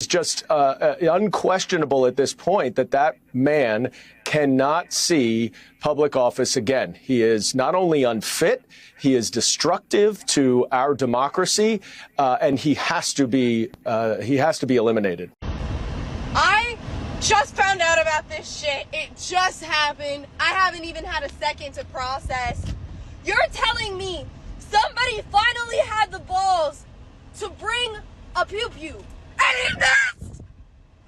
just unquestionable at this point that that man cannot see public office again. He is not only unfit, he is destructive to our democracy, and he has to be eliminated. I just found out about this shit. It just happened. I haven't even had a second to process. You're telling me somebody finally had the balls to bring a pew-pew, and he missed!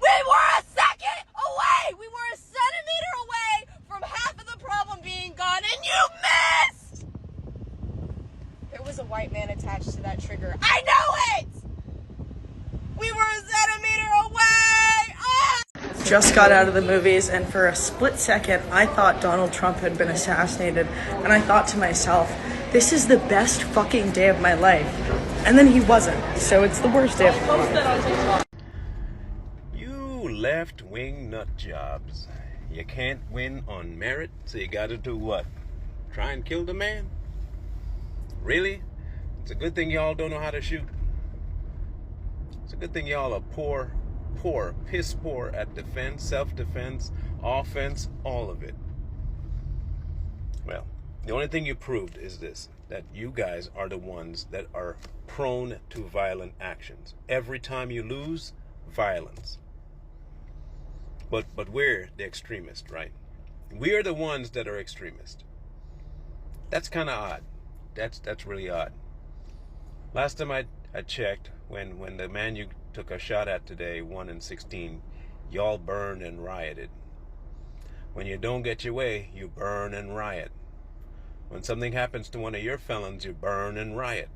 We were a second away! We were a centimeter away from half of the problem being gone, and you missed! There was a white man attached to that trigger. I know it! We were a centimeter away! Ah! Just got out of the movies, and for a split second, I thought Donald Trump had been assassinated, and I thought to myself, this is the best fucking day of my life. And then he wasn't, so it's the worst day of my life. You left-wing nut jobs. You can't win on merit, so you gotta do what? Try and kill the man? Really? It's a good thing y'all don't know how to shoot. It's a good thing y'all are piss poor at defense, self-defense, offense, all of it. Well, the only thing you proved is this, that you guys are the ones that are prone to violent actions. Every time you lose, violence. But we're the extremists, right? We're the ones that are extremists. That's kind of odd. That's really odd. Last time I checked, when the man you took a shot at today won in 16, y'all burned and rioted. When you don't get your way, you burn and riot. When something happens to one of your felons, you burn and riot.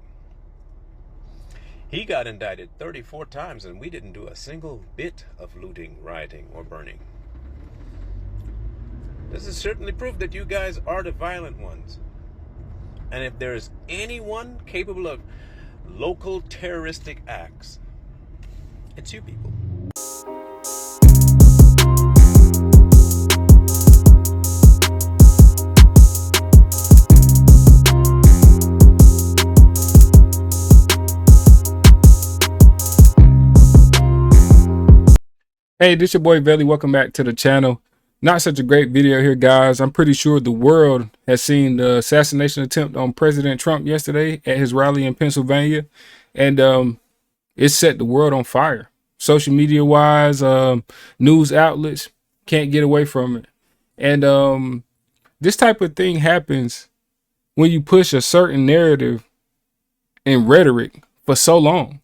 He got indicted 34 times, and we didn't do a single bit of looting, rioting, or burning. This is certainly proof that you guys are the violent ones. And if there is anyone capable of local terroristic acts, it's you people. Hey, this your boy Veli. Welcome back to the channel. Not such a great video here, guys. I'm pretty sure the world has seen the assassination attempt on President Trump yesterday at his rally in Pennsylvania, and it set the world on fire. Social media wise, news outlets can't get away from it. And this type of thing happens when you push a certain narrative and rhetoric for so long.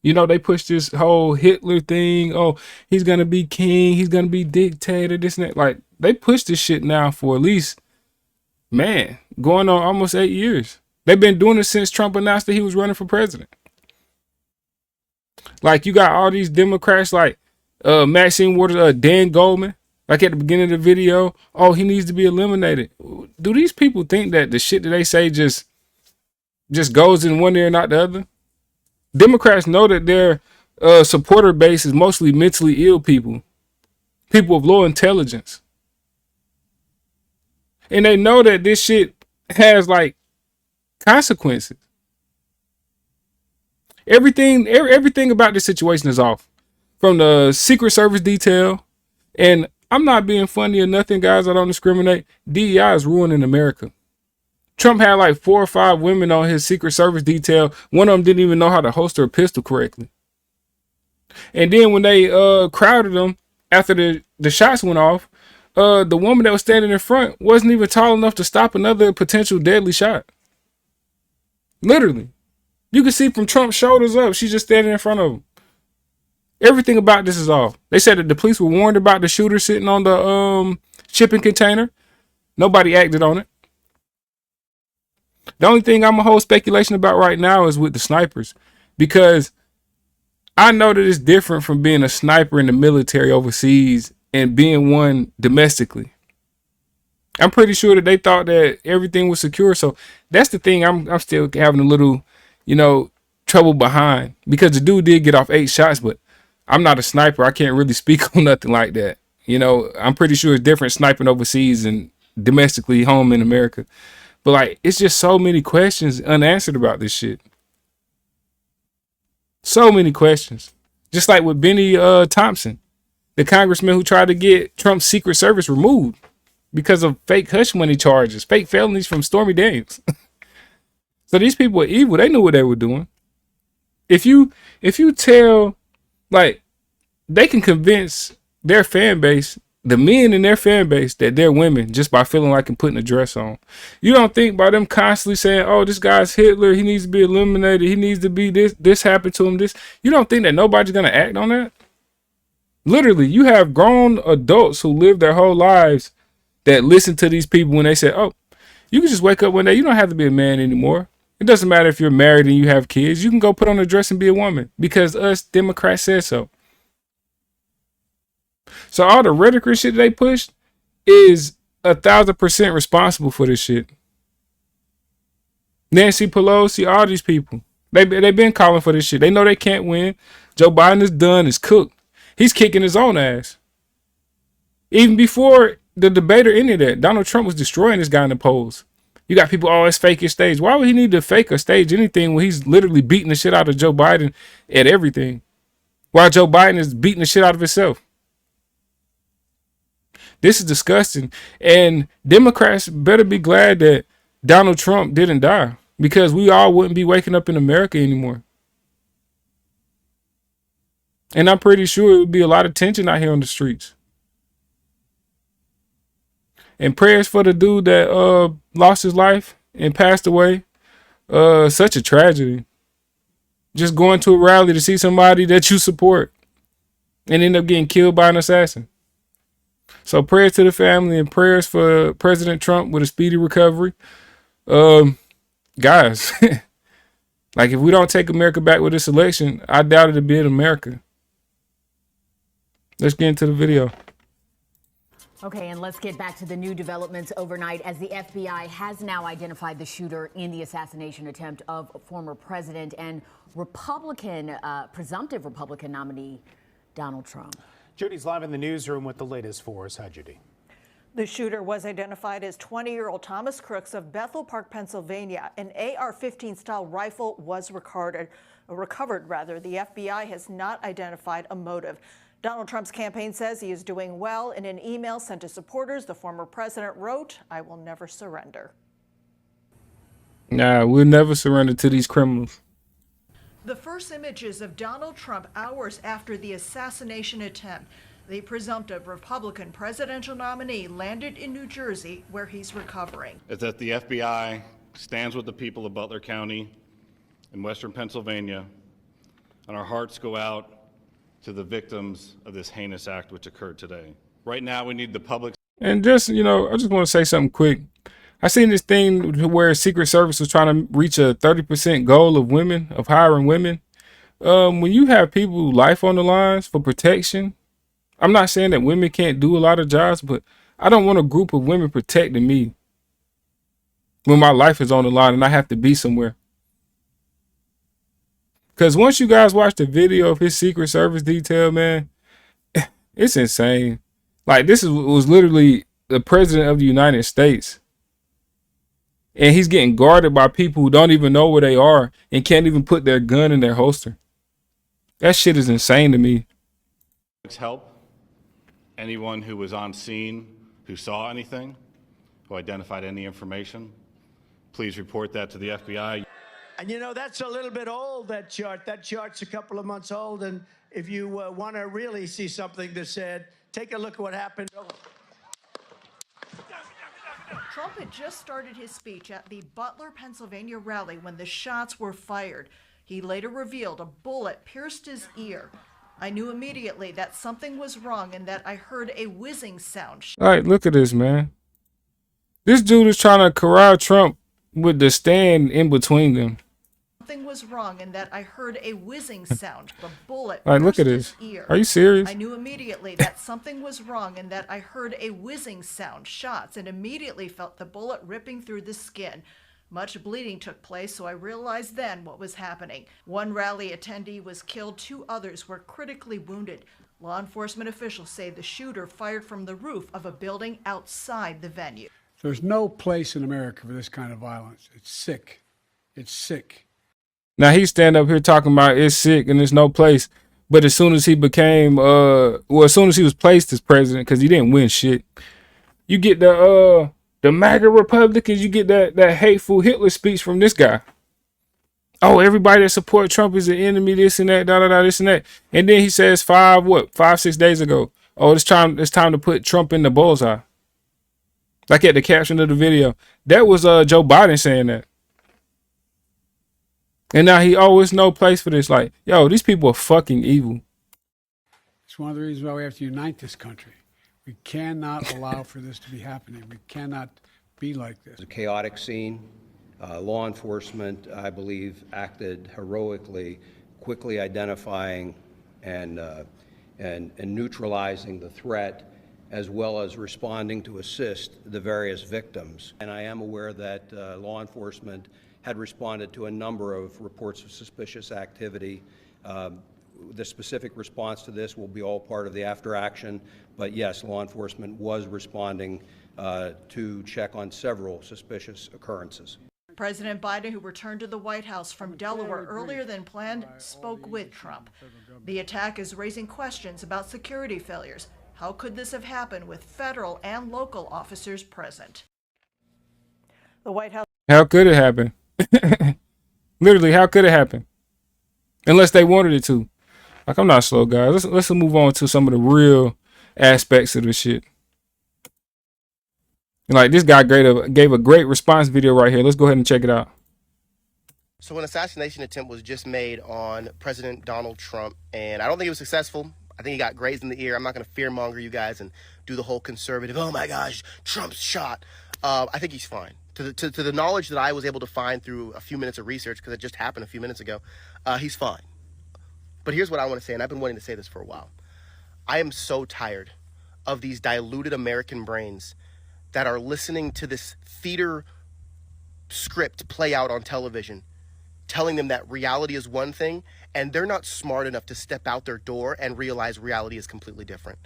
You know, they push this whole Hitler thing. Oh, he's going to be king. He's going to be dictator, this and that. Like, they push this shit now for at least, man, going on almost 8 years. They've been doing it since Trump announced that he was running for president. Like, you got all these Democrats like Maxine Waters, Dan Goldman, like at the beginning of the video. Oh, he needs to be eliminated. Do these people think that the shit that they say just goes in one ear and not the other? Democrats know that their supporter base is mostly mentally ill people of low intelligence. And they know that this shit has like consequences. Everything about this situation is off. From the Secret Service detail, and I'm not being funny or nothing, guys. I don't discriminate. DEI is ruining America. Trump had like 4 or 5 women on his Secret Service detail. One of them didn't even know how to holster a pistol correctly. And then when they crowded them after the shots went off, the woman that was standing in front wasn't even tall enough to stop another potential deadly shot. Literally. You can see from Trump's shoulders up, she's just standing in front of him. Everything about this is off. They said that the police were warned about the shooter sitting on the shipping container. Nobody acted on it. The only thing I'm gonna hold speculation about right now is with the snipers, because I know that it's different from being a sniper in the military overseas and being one domestically. I'm pretty sure that they thought that everything was secure. So that's the thing I'm still having a little, trouble behind, because the dude did get off 8 shots, but I'm not a sniper. I can't really speak on nothing like that. I'm pretty sure it's different sniping overseas and domestically home in America. But like, it's just so many questions unanswered about this shit. So many questions. Just like with Benny Thompson, the congressman who tried to get Trump's Secret Service removed because of fake hush money charges, fake felonies from Stormy Daniels. So these people were evil. They knew what they were doing. If you tell, like, they can convince their fan base, the men in their fan base, that they're women just by feeling like and putting a dress on. You don't think by them constantly saying, oh, this guy's Hitler, he needs to be eliminated, he needs to be this happened to him, this. You don't think that nobody's going to act on that? Literally, you have grown adults who live their whole lives that listen to these people when they say, oh, you can just wake up one day, you don't have to be a man anymore. It doesn't matter if you're married and you have kids. You can go put on a dress and be a woman because us Democrats said so. So all the rhetoric and shit they pushed is 1,000% responsible for this shit. Nancy Pelosi, all these people, they've been calling for this shit. They know they can't win. Joe Biden is done, is cooked. He's kicking his own ass. Even before the debate or any of that, Donald Trump was destroying this guy in the polls. You got people, oh, it's fake his stage. Why would he need to fake or stage anything when he's literally beating the shit out of Joe Biden at everything? While Joe Biden is beating the shit out of himself. This is disgusting. And Democrats better be glad that Donald Trump didn't die, because we all wouldn't be waking up in America anymore. And I'm pretty sure it would be a lot of tension out here on the streets. And prayers for the dude that lost his life and passed away. Such a tragedy. Just going to a rally to see somebody that you support and end up getting killed by an assassin. So prayers to the family and prayers for President Trump with a speedy recovery. Guys, like, if we don't take America back with this election, I doubt it'll be in America. Let's get into the video. Okay, and let's get back to the new developments overnight as the FBI has now identified the shooter in the assassination attempt of former president and presumptive Republican nominee Donald Trump. Judy's live in the newsroom with the latest for us. Hi, Judy. The shooter was identified as 20-year-old Thomas Crooks of Bethel Park, Pennsylvania. An AR-15 style rifle was recovered. The FBI has not identified a motive. Donald Trump's campaign says he is doing well. In an email sent to supporters, the former president wrote, "I will never surrender." Nah, we'll never surrender to these criminals. The first images of Donald Trump hours after the assassination attempt. The presumptive Republican presidential nominee landed in New Jersey, where he's recovering. Is that the FBI stands with the people of Butler County in Western Pennsylvania, and our hearts go out to the victims of this heinous act which occurred today. Right now, we need the public. And just, I just want to say something quick. I seen this thing where Secret Service was trying to reach a 30% goal of women, of hiring women. When you have people's life on the lines for protection, I'm not saying that women can't do a lot of jobs, but I don't want a group of women protecting me when my life is on the line and I have to be somewhere. Because once you guys watch the video of his Secret Service detail, man, it's insane. Like, was literally the president of the United States. And he's getting guarded by people who don't even know where they are and can't even put their gun in their holster. That shit is insane to me. Help anyone who was on scene, who saw anything, who identified any information, please report that to the FBI. And that's a little bit old, that chart. That chart's a couple of months old. And if you want to really see something that said, take a look at what happened. Trump had just started his speech at the Butler, Pennsylvania rally when the shots were fired. He later revealed a bullet pierced his ear. "I knew immediately that something was wrong and that I heard a whizzing sound." All right, look at this, man. This dude is trying to corral Trump with the stand in between them. "Something was wrong and that I heard a whizzing sound. The bullet All right, look at pierced this. his ear. Are you serious? I knew immediately that something was wrong and that I heard a whizzing sound, shots, and immediately felt the bullet ripping through the skin. Much bleeding took place, so I realized then what was happening. One rally attendee was killed, 2 others were critically wounded. Law enforcement officials say the shooter fired from the roof of a building outside the venue." There's no place in America for this kind of violence. It's sick. It's sick. Now he stand up here talking about it's sick and there's no place. But as soon as he became, as soon as he was placed as president, because he didn't win shit, you get the MAGA Republicans, you get that hateful Hitler speech from this guy. Oh, everybody that support Trump is an enemy, this and that, this and that. And then he says 5-6 days ago, oh, it's time to put Trump in the bullseye. Like at the caption of the video. That was Joe Biden saying that. And now it's no place for this. Like, yo, these people are fucking evil. It's one of the reasons why we have to unite this country. We cannot allow for this to be happening. We cannot be like this. It's a chaotic scene. Law enforcement, I believe, acted heroically, quickly identifying and neutralizing the threat, as well as responding to assist the various victims. And I am aware that law enforcement had responded to a number of reports of suspicious activity. The specific response to this will be all part of the after action, but yes, law enforcement was responding to check on several suspicious occurrences. President Biden, who returned to the White House from Delaware earlier than planned, spoke with Trump. The attack is raising questions about security failures. How could this have happened with federal and local officers present? The White House. How could it happen? Literally, how could it happen? Unless they wanted it to. Like, I'm not slow, guys. Let's move on to some of the real aspects of this shit. And like, this guy gave a great response video right here. Let's go ahead and check it out. So an assassination attempt was just made on President Donald Trump, and I don't think it was successful. I think he got grazed in the ear. I'm not going to fearmonger you guys and do the whole conservative, oh my gosh, Trump's shot. I think he's fine. To the knowledge that I was able to find through a few minutes of research, because it just happened a few minutes ago, he's fine. But here's what I want to say, and I've been wanting to say this for a while. I am so tired of these diluted American brains that are listening to this theater script play out on television, telling them that reality is one thing, and they're not smart enough to step out their door and realize reality is completely different.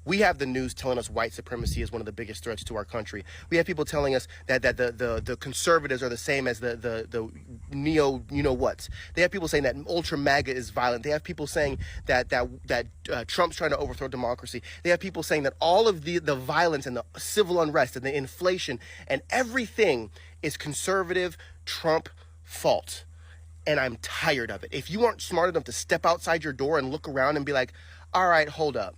We have the news telling us white supremacy is one of the biggest threats to our country. We have people telling us that the conservatives are the same as the neo you-know-whats. They have people saying that ultra MAGA is violent. They have people saying that Trump's trying to overthrow democracy. They have people saying that all of the violence and the civil unrest and the inflation and everything is conservative Trump fault. And I'm tired of it. If you aren't smart enough to step outside your door and look around and be like, all right, hold up.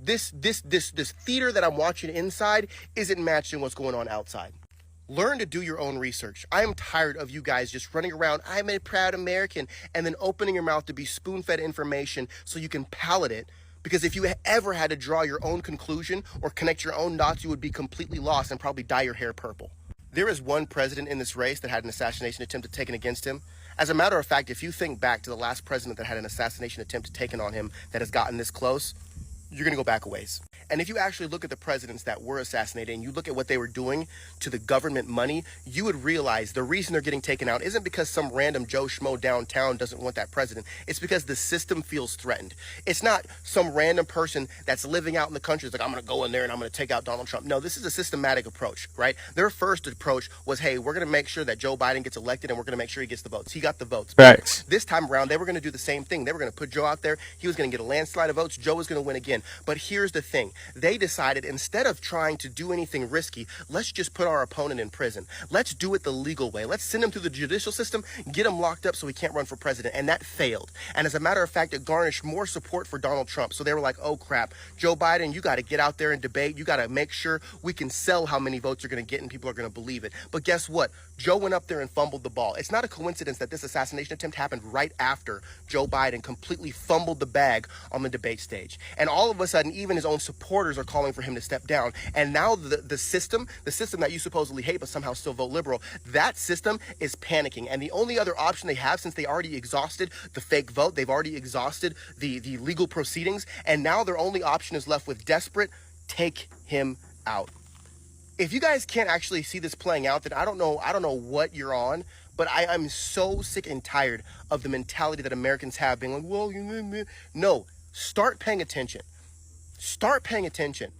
This theater that I'm watching inside isn't matching what's going on outside. Learn to do your own research. I am tired of you guys just running around, I'm a proud American, and then opening your mouth to be spoon-fed information so you can palate it. Because if you ever had to draw your own conclusion or connect your own dots, you would be completely lost and probably dye your hair purple. There is one president in this race that had an assassination attempt taken against him. As a matter of fact, if you think back to the last president that had an assassination attempt taken on him that has gotten this close, you're going to go back a ways. And if you actually look at the presidents that were assassinated and you look at what they were doing to the government money, you would realize the reason they're getting taken out isn't because some random Joe Schmo downtown doesn't want that president. It's because the system feels threatened. It's not some random person that's living out in the country that's like, I'm going to go in there and I'm going to take out Donald Trump. No, this is a systematic approach, right? Their first approach was, hey, we're going to make sure that Joe Biden gets elected and we're going to make sure he gets the votes. He got the votes. Facts. This time around, they were going to do the same thing. They were going to put Joe out there. He was going to get a landslide of votes. Joe was going to win again. But here's the thing. They decided instead of trying to do anything risky, let's just put our opponent in prison. Let's do it the legal way. Let's send him through the judicial system, get him locked up so he can't run for president. And that failed. And as a matter of fact, it garnished more support for Donald Trump. So they were like, oh crap, Joe Biden, you got to get out there and debate. You got to make sure we can sell how many votes you're going to get and people are going to believe it. But guess what? Joe went up there and fumbled the ball. It's not a coincidence that this assassination attempt happened right after Joe Biden completely fumbled the bag on the debate stage. And all of a sudden, even his own supporters are calling for him to step down. And now the system that you supposedly hate but somehow still vote liberal, that system is panicking. And the only other option they have, since they already exhausted the fake vote, they've already exhausted the legal proceedings, and now their only option is left with desperate, take him out. If you guys can't actually see this playing out, then I don't know what you're on, but I'm so sick and tired of the mentality that Americans have, being like, well, no, start paying attention. Start paying attention.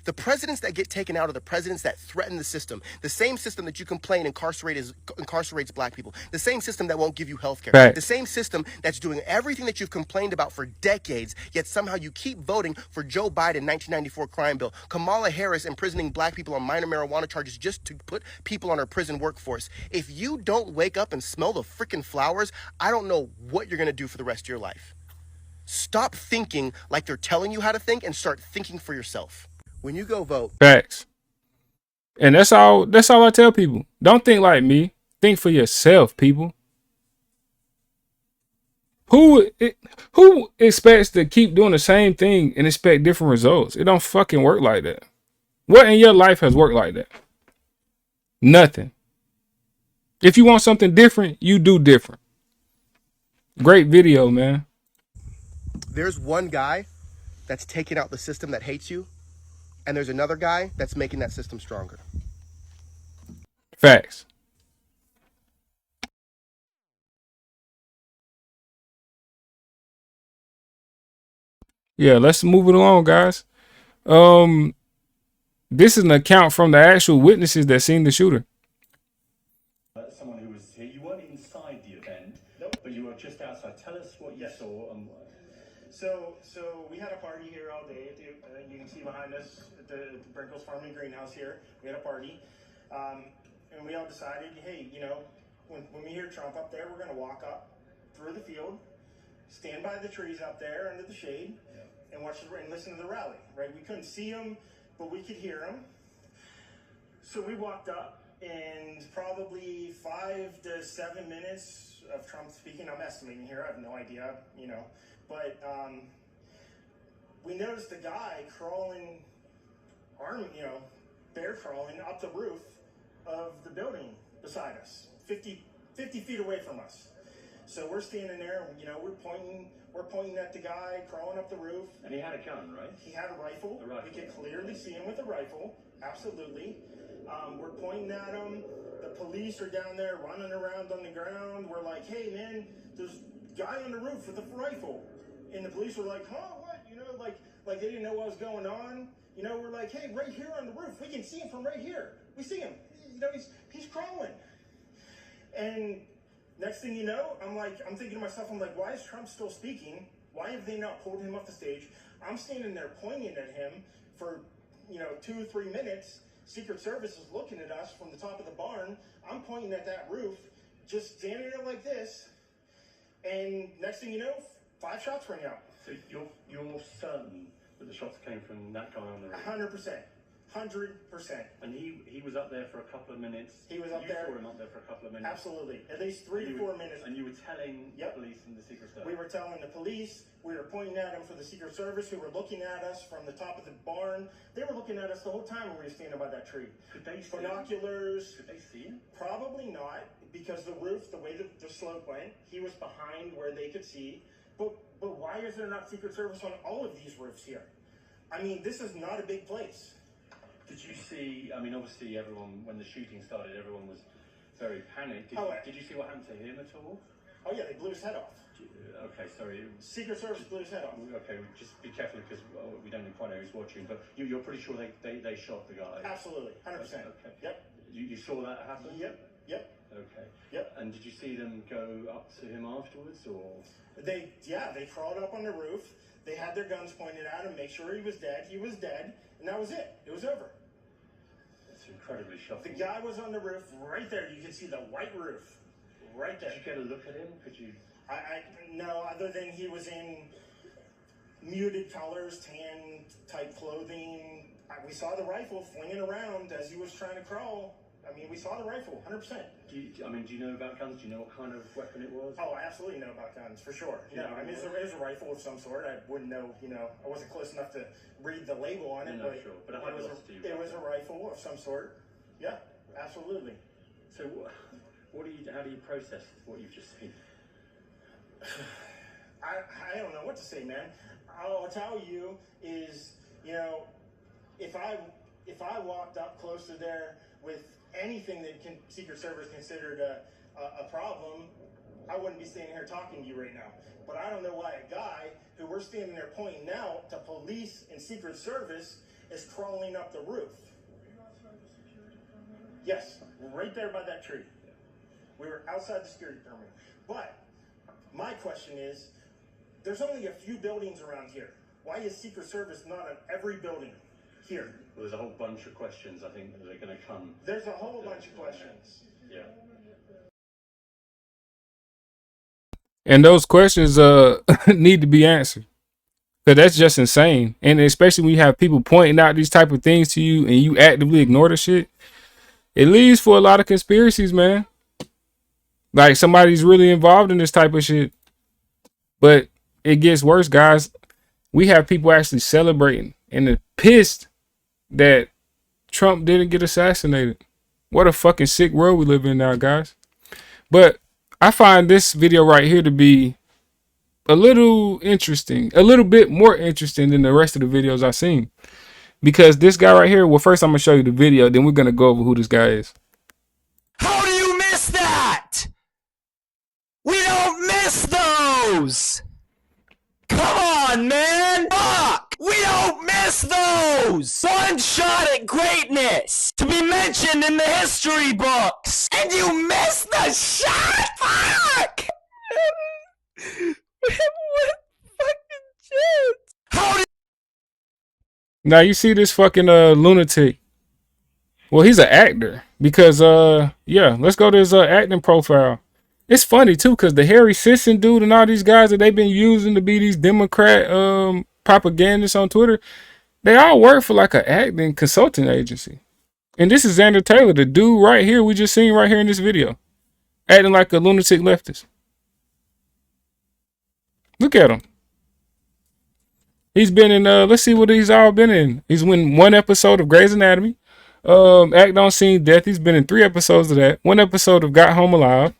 The presidents that get taken out are the presidents that threaten the system. The same system that you complain incarcerates black people. The same system that won't give you health care. Right. The same system that's doing everything that you've complained about for decades, yet somehow you keep voting for Joe Biden 1994 crime bill, Kamala Harris imprisoning black people on minor marijuana charges just to put people on our prison workforce. If you don't wake up and smell the freaking flowers, I don't know what you're going to do for the rest of your life. Stop thinking like they're telling you how to think and start thinking for yourself. When you go vote. Facts. And that's all I tell people. Don't think like me. Think for yourself, people. Who expects to keep doing the same thing and expect different results? It don't fucking work like that. What in your life has worked like that? Nothing. If you want something different, you do different. Great video, man. There's one guy that's taking out the system that hates you, and there's another guy that's making that system stronger. Facts. Yeah, let's move it along, guys. This is an account from the actual witnesses that seen the shooter. Someone who was here. You weren't inside the event, nope, but you were just outside. Tell us what you saw. So we had a party here all day. You can see behind us at the Brinkles Farm and Greenhouse here. We had a party, and we all decided, hey, you know, when we hear Trump up there, we're going to walk up through the field, stand by the trees up there under the shade, and watch and listen to the rally. Right? We couldn't see him, but we could hear him. So we walked up, and probably 5 to 7 minutes of Trump speaking. I'm estimating here. I have no idea, you know. But we noticed a guy crawling, bear crawling up the roof of the building beside us, 50 feet away from us. So we're standing there, and, you know, we're pointing at the guy crawling up the roof. And he had a gun, right? He had a rifle. We could clearly see him with a rifle. Absolutely. We're pointing at him. The police are down there running around on the ground. We're like, hey, man, there's a guy on the roof with a rifle. And the police were like, huh, what? You know, like they didn't know what was going on. You know, we're like, hey, right here on the roof. We can see him from right here. We see him. You know, he's crawling. And next thing you know, I'm thinking to myself, I'm like, why is Trump still speaking? Why have they not pulled him off the stage? I'm standing there pointing at him for, 2 or 3 minutes. Secret Service is looking at us from the top of the barn. I'm pointing at that roof, just standing there like this. And next thing you know, 5 shots rang out. So you're certain that the shots came from that guy on the roof? 100%. 100%. And he was up there for a couple of minutes. He was up there. You saw him up there for a couple of minutes. Absolutely. At least 3 to 4 minutes. And you were telling the police and the Secret Service? We were telling the police. We were pointing at them for the Secret Service, who were looking at us from the top of the barn. They were looking at us the whole time when we were standing by that tree. Could they see binoculars? Could they see him? Probably not, because the roof, the way the slope went, he was behind where they could see. But why is there not Secret Service on all of these roofs here? I mean, this is not a big place. Did you see, I mean, obviously everyone, when the shooting started, everyone was very panicked. Did you see what happened to him at all? Oh yeah, they blew his head off. Okay, sorry. Secret Service blew his head off. Okay, just be careful because we don't quite know who's watching, but you're pretty sure they shot the guy? Absolutely, 100%. Okay. Yep. You saw that happen? Yep. Okay. Yep. And did you see them go up to him afterwards, or? They crawled up on the roof. They had their guns pointed at him, make sure he was dead. He was dead, and that was it. It was over. It's incredibly shocking. The guy was on the roof right there. You can see the white roof right there. Did you get a look at him? Could you? No, other than he was in muted colors, tan type clothing. We saw the rifle flinging around as he was trying to crawl. I mean, we saw the rifle, 100%. Do you know about guns? Do you know what kind of weapon it was? Oh, I absolutely know about guns, for sure. No, I mean, it was a rifle of some sort. I wouldn't know, I wasn't close enough to read the label on it, but sure. But it was a rifle of some sort. Yeah, absolutely. So how do you process what you've just seen? I don't know what to say, man. All I'll tell you is, if I walked up close to there with anything that Secret Service considered a problem, I wouldn't be standing here talking to you right now. But I don't know why a guy who we're standing there pointing out to police and Secret Service is crawling up the roof. Were you outside the security perimeter? Yes, right there by that tree. We were outside the security perimeter. But my question is, there's only a few buildings around here. Why is Secret Service not at every building here? Well, there's a whole bunch of questions I think that are going to come. There's a whole bunch of questions. Yeah. And those questions need to be answered. Because that's just insane. And especially when you have people pointing out these type of things to you and you actively ignore the shit, it leads for a lot of conspiracies, man. Like somebody's really involved in this type of shit. But it gets worse, guys. We have people actually celebrating and they're pissed that Trump didn't get assassinated. What a fucking sick world we live in now, guys. But I find this video right here to be a little interesting, a little bit more interesting than the rest of the videos I've seen. Because this guy right here, well, first I'm going to show you the video, then we're going to go over who this guy is. How do you miss that? We don't miss those! Come on, man! Fuck! We don't miss those! One shot at greatness! To be mentioned in the history books! And you missed the shot? Fuck! What fucking shit? How did Now you see this fucking lunatic. Well, he's an actor because yeah, let's go to his acting profile. It's funny too because the Harry Sisson dude and all these guys that they've been using to be these Democrat propagandists on Twitter, they all work for like an acting consulting agency. And this is Xander Taylor, the dude right here we just seen right here in this video, acting like a lunatic leftist. Look at him. He's been in let's see what he's all been in. He's in one episode of Grey's Anatomy, Act on Scene Death. He's been in 3 episodes of that. 1 episode of Got Home Alive.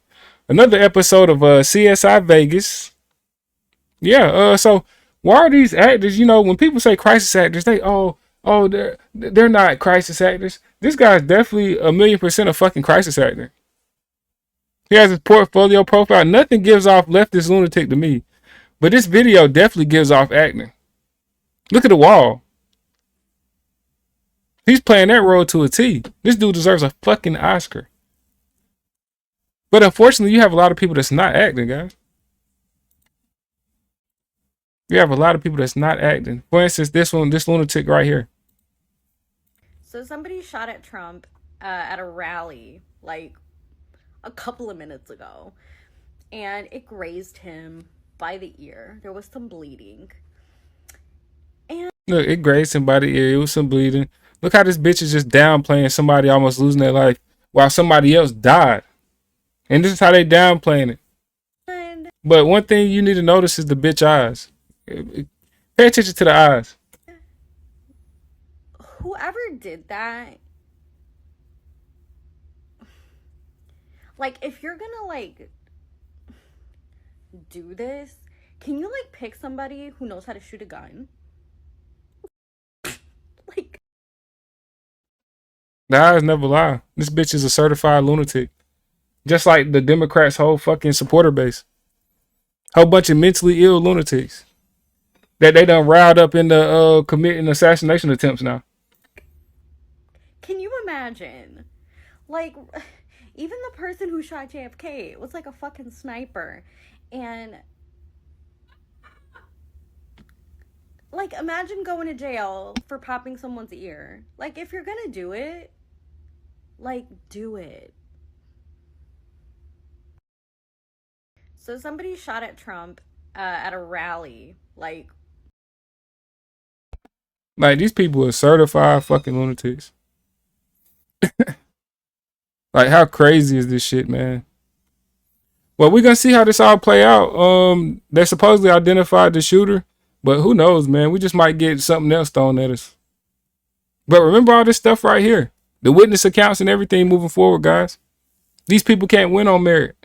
Another episode of CSI Vegas. Yeah, so why are these actors, you know, when people say crisis actors, they they're not crisis actors. This guy's definitely 1,000,000% a fucking crisis actor. He has his portfolio profile. Nothing gives off leftist lunatic to me. But this video definitely gives off acting. Look at the wall. He's playing that role to a T. This dude deserves a fucking Oscar. But unfortunately, you have a lot of people that's not acting, guys. You have a lot of people that's not acting. For instance, this lunatic right here. So somebody shot at Trump at a rally like a couple of minutes ago, and it grazed him by the ear. There was some bleeding. And look, it grazed him by the ear. It was some bleeding. Look how this bitch is just downplaying somebody almost losing their life while somebody else died. And this is how they downplaying it. But one thing you need to notice is the bitch eyes. Pay attention to the eyes. whoever did that, like, if you're gonna, like, do this, can you, like, pick somebody who knows how to shoot a gun? Like, the eyes never lie. This bitch is a certified lunatic. Just like the Democrats' whole fucking supporter base. Whole bunch of mentally ill lunatics that they done riled up into committing assassination attempts now. can you imagine? Like, even the person who shot JFK was like a fucking sniper. And, like, imagine going to jail for popping someone's ear. Like, if you're gonna do it, like, do it. So somebody shot at Trump at a rally. Like, these people are certified fucking lunatics. Like, how crazy is this shit, man? Well, we're gonna see how this all play out. They supposedly identified the shooter, but who knows, man? We just might get something else thrown at us. But remember all this stuff right here. The witness accounts and everything moving forward, guys. These people can't win on merit.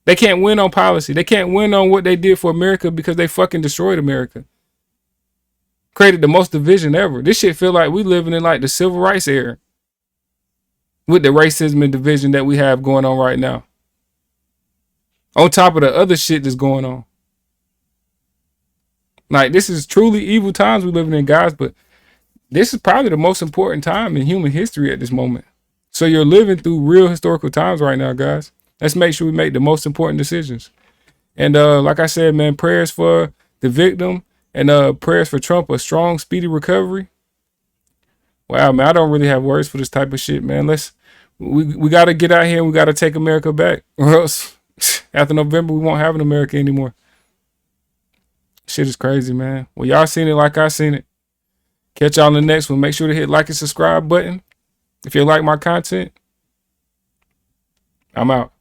They can't win on policy. They can't win on what they did for America because they fucking destroyed America. Created the most division ever. This shit feel like we living in like the civil rights era. With the racism and division that we have going on right now. On top of the other shit that's going on. Like, this is truly evil times we're living in, guys, but this is probably the most important time in human history at this moment. So you're living through real historical times right now, guys. Let's make sure we make the most important decisions. And like I said, man, prayers for the victim and prayers for Trump, a strong, speedy recovery. Wow, man, I don't really have words for this type of shit, man. We got to get out here and we got to take America back, or else after November, we won't have an America anymore. Shit is crazy, man. Well, y'all seen it like I seen it. Catch y'all in the next one. Make sure to hit like and subscribe button if you like my content. I'm out.